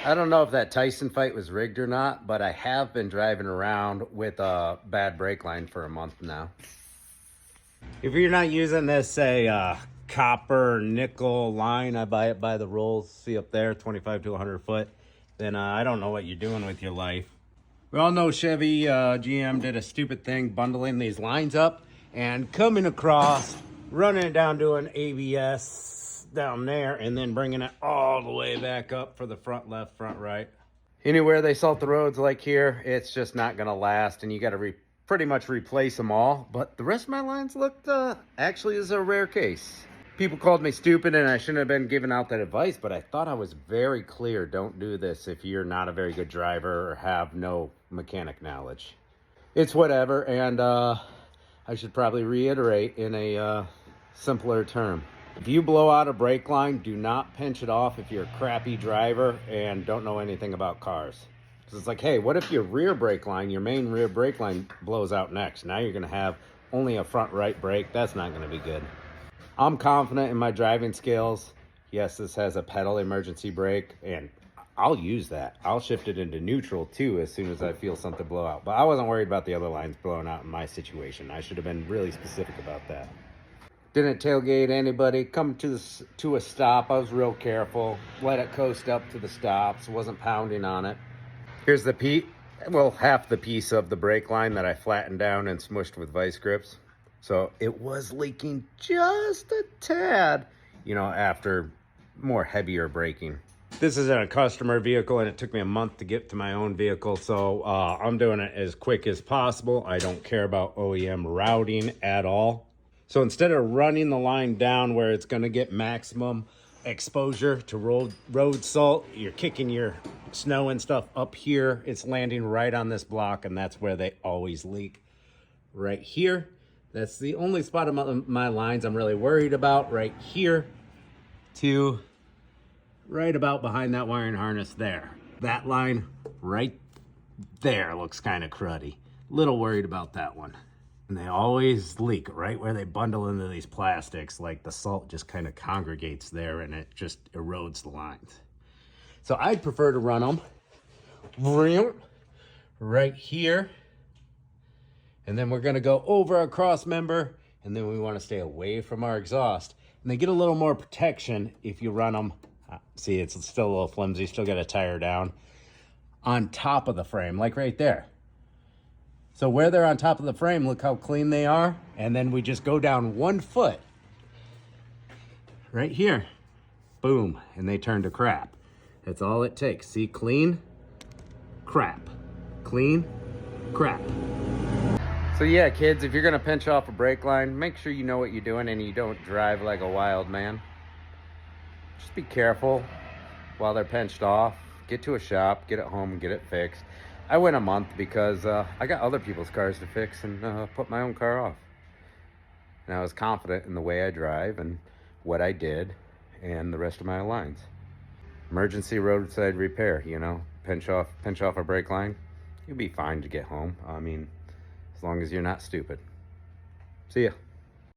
I don't know if that Tyson fight was rigged or not, but I have been driving around with a bad brake line for a month now. If you're not using this, say, copper nickel line, I buy it by the rolls, see up there, 25 to 100 foot, then I don't know what you're doing with your life. We all know Chevy GM did a stupid thing bundling these lines up and coming across, running it down to an ABS down there, and then bringing it all the way back up for the front left, front right. Anywhere they salt the roads like here, it's just not going to last, and you got to pretty much replace them all. But the rest of my lines looked actually is a rare case. People called me stupid and I shouldn't have been giving out that advice, but I thought I was very clear. Don't do this if you're not a very good driver or have no mechanic knowledge. It's whatever, and I should probably reiterate in a simpler term. If you blow out a brake line, do not pinch it off if you're a crappy driver and don't know anything about cars. Because it's like, hey, what if your rear brake line, your main rear brake line blows out next? Now you're going to have only a front right brake. That's not going to be good. I'm confident in my driving skills. Yes, this has a pedal emergency brake, and I'll use that. I'll shift it into neutral too as soon as I feel something blow out. But I wasn't worried about the other lines blowing out in my situation. I should have been really specific about that. Didn't tailgate anybody. Come to a stop. I was real careful. Let it coast up to the stops. Wasn't pounding on it. Here's the half the piece of the brake line that I flattened down and smushed with vice grips. So it was leaking just a tad, you know, after more heavier braking. This is in a customer vehicle, and it took me a month to get to my own vehicle. So I'm doing it as quick as possible. I don't care about OEM routing at all. So instead of running the line down where it's going to get maximum exposure to road salt, you're kicking your snow and stuff up here. It's landing right on this block, and that's where they always leak. Right here. That's the only spot of my lines I'm really worried about. Right here to right about behind that wiring harness there. That line right there looks kind of cruddy. Little worried about that one. And they always leak right where they bundle into these plastics, like the salt just kind of congregates there and it just erodes the lines. So I'd prefer to run them right here. And then we're gonna go over our cross member, and then we wanna stay away from our exhaust. And they get a little more protection if you run them. See, it's still a little flimsy, still got a tire down on top of the frame, like right there. So where they're on top of the frame, look how clean they are. And then we just go down 1 foot right here. Boom, and they turn to crap. That's all it takes. See, clean, crap, clean, crap. So yeah, kids, if you're gonna pinch off a brake line, make sure you know what you're doing and you don't drive like a wild man. Just be careful while they're pinched off. Get to a shop, get it home, and get it fixed. I went a month because I got other people's cars to fix and put my own car off. And I was confident in the way I drive and what I did and the rest of my lines. Emergency roadside repair, you know, pinch off a brake line, you'll be fine to get home. I mean, as long as you're not stupid. See ya.